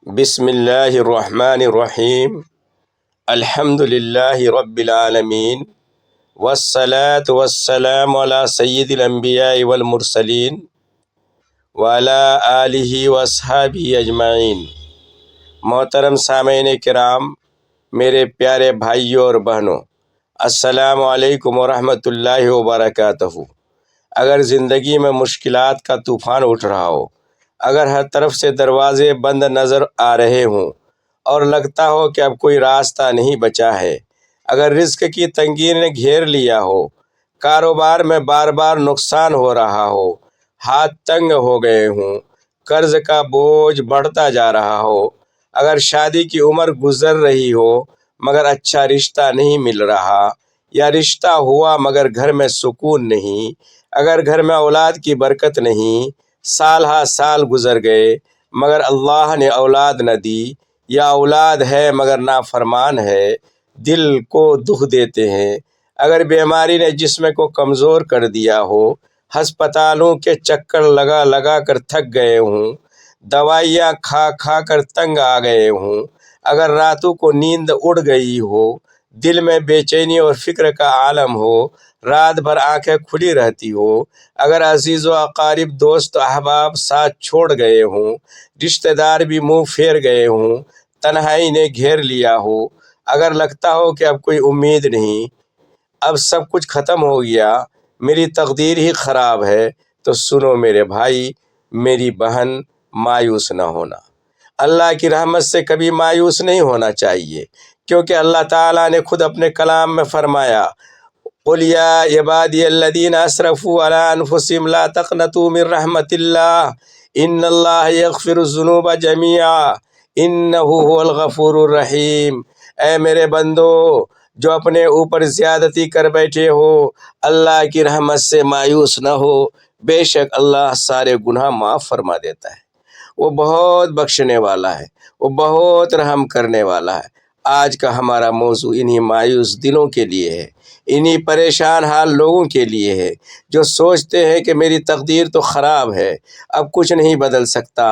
بسم اللہ الرحمن الرحیم الحمد للہ رب العالمین والصلاة والسلام علی سید الانبیاء والمرسلین وعلی آلہ واصحابہ اجمعین۔ محترم سامعین کرام، میرے پیارے بھائیوں اور بہنوں، السلام علیکم ورحمۃ اللہ وبرکاتہ۔ اگر زندگی میں مشکلات کا طوفان اٹھ رہا ہو، اگر ہر طرف سے دروازے بند نظر آ رہے ہوں اور لگتا ہو کہ اب کوئی راستہ نہیں بچا ہے، اگر رزق کی تنگی نے گھیر لیا ہو، کاروبار میں بار بار نقصان ہو رہا ہو، ہاتھ تنگ ہو گئے ہوں، قرض کا بوجھ بڑھتا جا رہا ہو، اگر شادی کی عمر گزر رہی ہو مگر اچھا رشتہ نہیں مل رہا، یا رشتہ ہوا مگر گھر میں سکون نہیں، اگر گھر میں اولاد کی برکت نہیں، سال ہا سال گزر گئے مگر اللہ نے اولاد نہ دی، یا اولاد ہے مگر نافرمان ہے، دل کو دکھ دیتے ہیں۔ اگر بیماری نے جسم کو کمزور کر دیا ہو، ہسپتالوں کے چکر لگا لگا کر تھک گئے ہوں، دوائیاں کھا کھا کر تنگ آ گئے ہوں، اگر راتوں کو نیند اڑ گئی ہو، دل میں بے چینی اور فکر کا عالم ہو، رات بھر آنکھیں کھلی رہتی ہو، اگر عزیز و اقارب دوست احباب ساتھ چھوڑ گئے ہوں، رشتہ دار بھی منہ پھیر گئے ہوں، تنہائی نے گھیر لیا ہو، اگر لگتا ہو کہ اب کوئی امید نہیں، اب سب کچھ ختم ہو گیا، میری تقدیر ہی خراب ہے، تو سنو میرے بھائی، میری بہن، مایوس نہ ہونا۔ اللہ کی رحمت سے کبھی مایوس نہیں ہونا چاہیے، کیونکہ اللہ تعالیٰ نے خود اپنے کلام میں فرمایا، قُلْ يَا عِبَادِيَ الَّذِينَ أَسْرَفُوا عَلَىٰ أَنفُسِهِمْ لَا تَقْنَطُوا مِن رَحْمَةِ اللَّهِ إِنَّ اللَّهَ يَغْفِرُ الذُّنُوبَ جَمِيعًا إِنَّهُ هُوَ الْغَفُورُ الرَّحِيمُ۔ اے میرے بندو، جو اپنے اوپر زیادتی کر بیٹھے ہو، اللہ کی رحمت سے مایوس نہ ہو، بے شک اللہ سارے گناہ معاف فرما دیتا ہے، وہ بہت بخشنے والا ہے، وہ بہت رحم کرنے والا ہے۔ آج کا ہمارا موضوع انہی مایوس دلوں کے لیے ہے، انہی پریشان حال لوگوں کے لیے ہے، جو سوچتے ہیں کہ میری تقدیر تو خراب ہے، اب کچھ نہیں بدل سکتا۔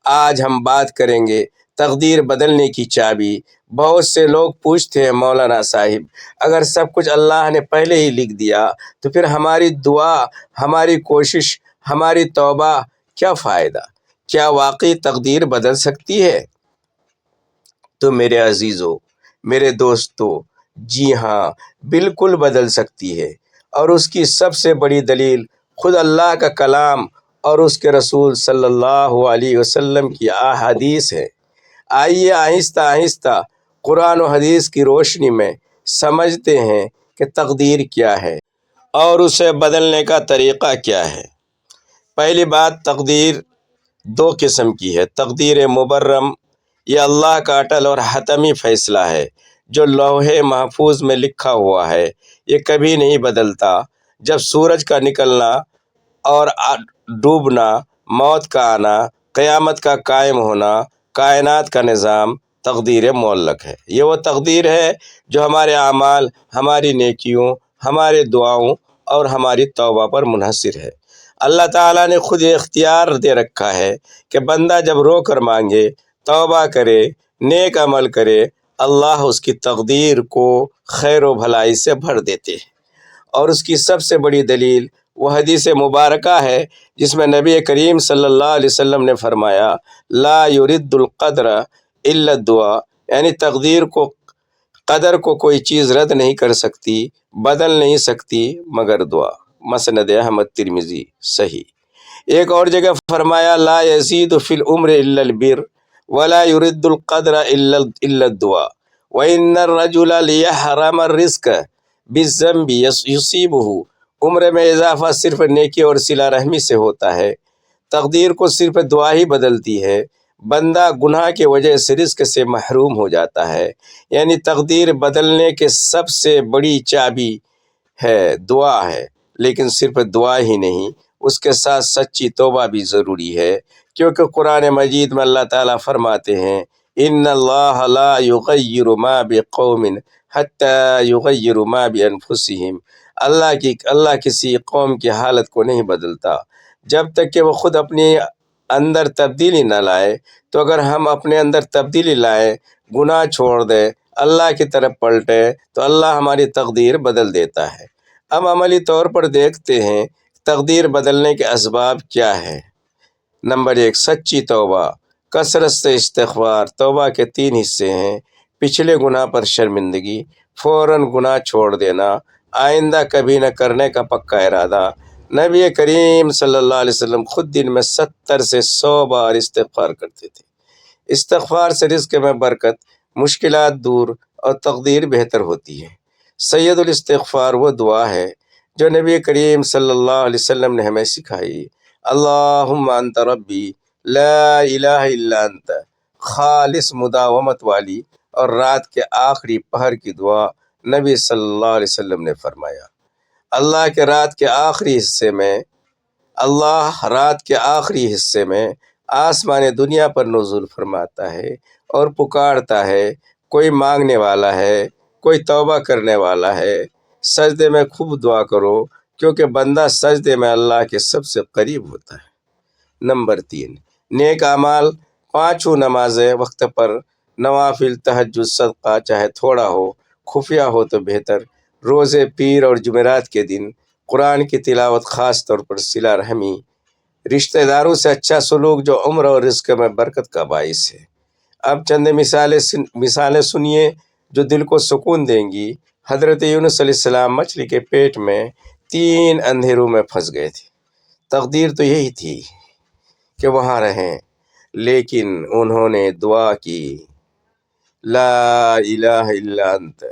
آج ہم بات کریں گے تقدیر بدلنے کی چابی۔ بہت سے لوگ پوچھتے ہیں مولانا صاحب، اگر سب کچھ اللہ نے پہلے ہی لکھ دیا تو پھر ہماری دعا، ہماری کوشش، ہماری توبہ کیا فائدہ؟ کیا واقعی تقدیر بدل سکتی ہے؟ تو میرے عزیزو، میرے دوستو، جی ہاں، بالکل بدل سکتی ہے، اور اس کی سب سے بڑی دلیل خود اللہ کا کلام اور اس کے رسول صلی اللہ علیہ وسلم کی احادیث ہے۔ آئیے آہستہ آہستہ قرآن و حدیث کی روشنی میں سمجھتے ہیں کہ تقدیر کیا ہے اور اسے بدلنے کا طریقہ کیا ہے۔ پہلی بات، تقدیر دو قسم کی ہے۔ تقدیر مبرم، یہ اللہ کا اٹل اور حتمی فیصلہ ہے جو لوح محفوظ میں لکھا ہوا ہے، یہ کبھی نہیں بدلتا۔ جب سورج کا نکلنا اور ڈوبنا، موت کا آنا، قیامت کا قائم ہونا، کائنات کا نظام، تقدیر معلق ہے۔ یہ وہ تقدیر ہے جو ہمارے اعمال، ہماری نیکیوں، ہمارے دعاؤں اور ہماری توبہ پر منحصر ہے۔ اللہ تعالیٰ نے خود یہ اختیار دے رکھا ہے کہ بندہ جب رو کر مانگے، توبہ کرے، نیک عمل کرے، اللہ اس کی تقدیر کو خیر و بھلائی سے بھر دیتے ہیں۔ اور اس کی سب سے بڑی دلیل وہ حدیث مبارکہ ہے جس میں نبی کریم صلی اللہ علیہ وسلم نے فرمایا، لا یرد القدر الا الدعاء، یعنی تقدیر کو، قدر کو کوئی چیز رد نہیں کر سکتی، بدل نہیں سکتی مگر دعا۔ مسند احمد ترمذی صحیح۔ ایک اور جگہ فرمایا، لا یزید فی العمر الا البر ولا یرد القدر الا الدعاء وان الرجل لیحرم الرزق بالذنب یصیبہ۔ عمر میں اضافہ صرف نیکی اور صلہ رحمی سے ہوتا ہے، تقدیر کو صرف دعا ہی بدلتی ہے۔ بندہ گناہ کی وجہ سے رزق سے محروم ہو جاتا ہے، یعنی تقدیر بدلنے کے سب سے بڑی چابی ہے دعا ہے، لیکن صرف دعا ہی نہیں، اس کے ساتھ سچی توبہ بھی ضروری ہے، کیونکہ قرآن مجید میں اللہ تعالیٰ فرماتے ہیں، ان اللہ لا یغیر ما بقوم حتی یغیر ما بانفسہم۔ اللہ کسی قوم کی حالت کو نہیں بدلتا جب تک کہ وہ خود اپنی اندر تبدیلی نہ لائے، تو اگر ہم اپنے اندر تبدیلی لائیں، گناہ چھوڑ دیں، اللہ کی طرف پلٹے، تو اللہ ہماری تقدیر بدل دیتا ہے۔ اب عملی طور پر دیکھتے ہیں تقدیر بدلنے کے اسباب کیا ہے۔ نمبر 1، سچی توبہ، کثرت سے استغفار۔ توبہ کے 3 حصے ہیں: پچھلے گناہ پر شرمندگی، فوراً گناہ چھوڑ دینا، آئندہ کبھی نہ کرنے کا پکا ارادہ۔ نبی کریم صلی اللہ علیہ وسلم خود دن میں 70 سے 100 بار استغفار کرتے تھے۔ استغفار سے رزق میں برکت، مشکلات دور اور تقدیر بہتر ہوتی ہے۔ سید الاستغفار وہ دعا ہے جو نبی کریم صلی اللہ علیہ وسلم نے ہمیں سکھائی۔ اللہم انت ربی لا الہ الا انت، خالص مداومت والی اور رات کے آخری پہر کی دعا نبی صلی اللہ علیہ وسلم نے فرمایا۔ اللہ رات کے آخری حصے میں آسمان دنیا پر نزول فرماتا ہے اور پکارتا ہے، کوئی مانگنے والا ہے، کوئی توبہ کرنے والا ہے۔ سجدے میں خوب دعا کرو، کیونکہ بندہ سجدے میں اللہ کے سب سے قریب ہوتا ہے۔ نمبر 3، نیک اعمال، 5 نمازیں وقت پر، نوافل، تہجد، صدقہ، چاہے تھوڑا ہو، خفیہ ہو تو بہتر، روزے، پیر اور جمعرات کے دن، قرآن کی تلاوت، خاص طور پر صلہ رحمی، رشتہ داروں سے اچھا سلوک جو عمر اور رزق میں برکت کا باعث ہے۔ اب چند مثالیں سنیے جو دل کو سکون دیں گی۔ حضرت یونس علیہ السلام مچھلی کے پیٹ میں 3 اندھیروں میں پھنس گئے تھے۔ تقدیر تو یہی تھی کہ وہاں رہیں، لیکن انہوں نے دعا کی، لا الہ الا انت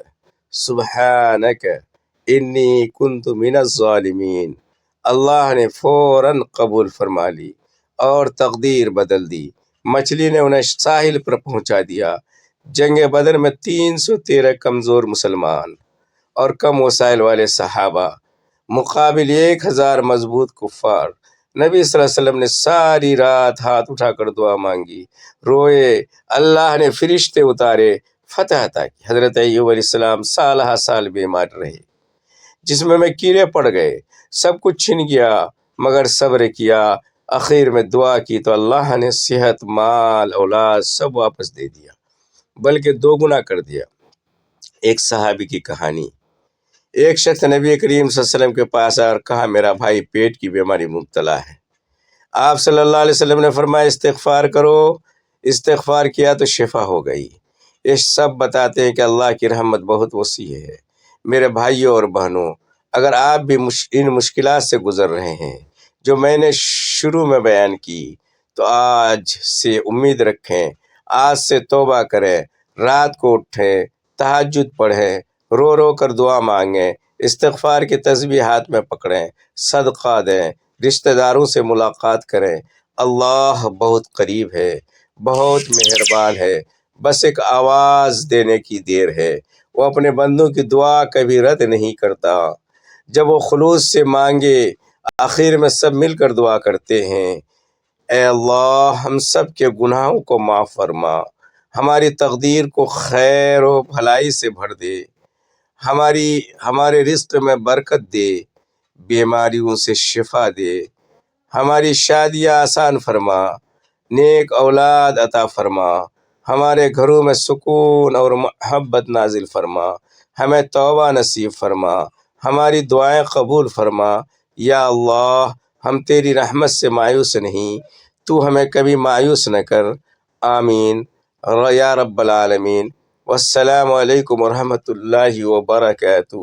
سبحانک انی کنت من الظالمین۔ اللہ نے فوراً قبول فرما لی اور تقدیر بدل دی۔ مچھلی نے انہیں ساحل پر پہنچا دیا۔ جنگ بدر میں 313 کمزور مسلمان اور کم وسائل والے صحابہ مقابل 1000 مضبوط کفار۔ نبی صلی اللہ علیہ وسلم نے ساری رات ہاتھ اٹھا کر دعا مانگی، روئے، اللہ نے فرشتے اتارے، فتح عطا کی۔ حضرت ایوب علیہ السلام سالہ سال بیمار رہے، جسم میں کیڑے پڑ گئے، سب کچھ چھن گیا، مگر صبر کیا، آخر میں دعا کی تو اللہ نے صحت، مال، اولاد سب واپس دے دیا، بلکہ 2 گنا کر دیا۔ ایک صحابی کی کہانی، ایک شخص نبی کریم صلی اللہ علیہ وسلم کے پاس آیا اور کہا، میرا بھائی پیٹ کی بیماری مبتلا ہے۔ آپ صلی اللہ علیہ وسلم نے فرمایا، استغفار کرو۔ استغفار کیا تو شفا ہو گئی۔ یہ سب بتاتے ہیں کہ اللہ کی رحمت بہت وسیع ہے۔ میرے بھائیوں اور بہنوں، اگر آپ بھی ان مشکلات سے گزر رہے ہیں جو میں نے شروع میں بیان کی، تو آج سے امید رکھیں، آج سے توبہ کریں، رات کو اٹھیں، تہجد پڑھیں، رو رو کر دعا مانگیں، استغفار کی تسبیح ہاتھ میں پکڑیں، صدقہ دیں، رشتہ داروں سے ملاقات کریں۔ اللہ بہت قریب ہے، بہت مہربان ہے، بس ایک آواز دینے کی دیر ہے۔ وہ اپنے بندوں کی دعا کبھی رد نہیں کرتا، جب وہ خلوص سے مانگے۔ آخر میں سب مل کر دعا کرتے ہیں، اے اللہ ہم سب کے گناہوں کو معاف فرما، ہماری تقدیر کو خیر و بھلائی سے بھر دے، ہمارے رزق میں برکت دے، بیماریوں سے شفا دے، ہماری شادیاں آسان فرما، نیک اولاد عطا فرما، ہمارے گھروں میں سکون اور محبت نازل فرما، ہمیں توبہ نصیب فرما، ہماری دعائیں قبول فرما۔ یا اللہ ہم تیری رحمت سے مایوس نہیں، تو ہمیں کبھی مایوس نہ کر۔ آمین یا رب العالمین۔ والسلام علیکم ورحمۃ اللہ وبرکاتہ۔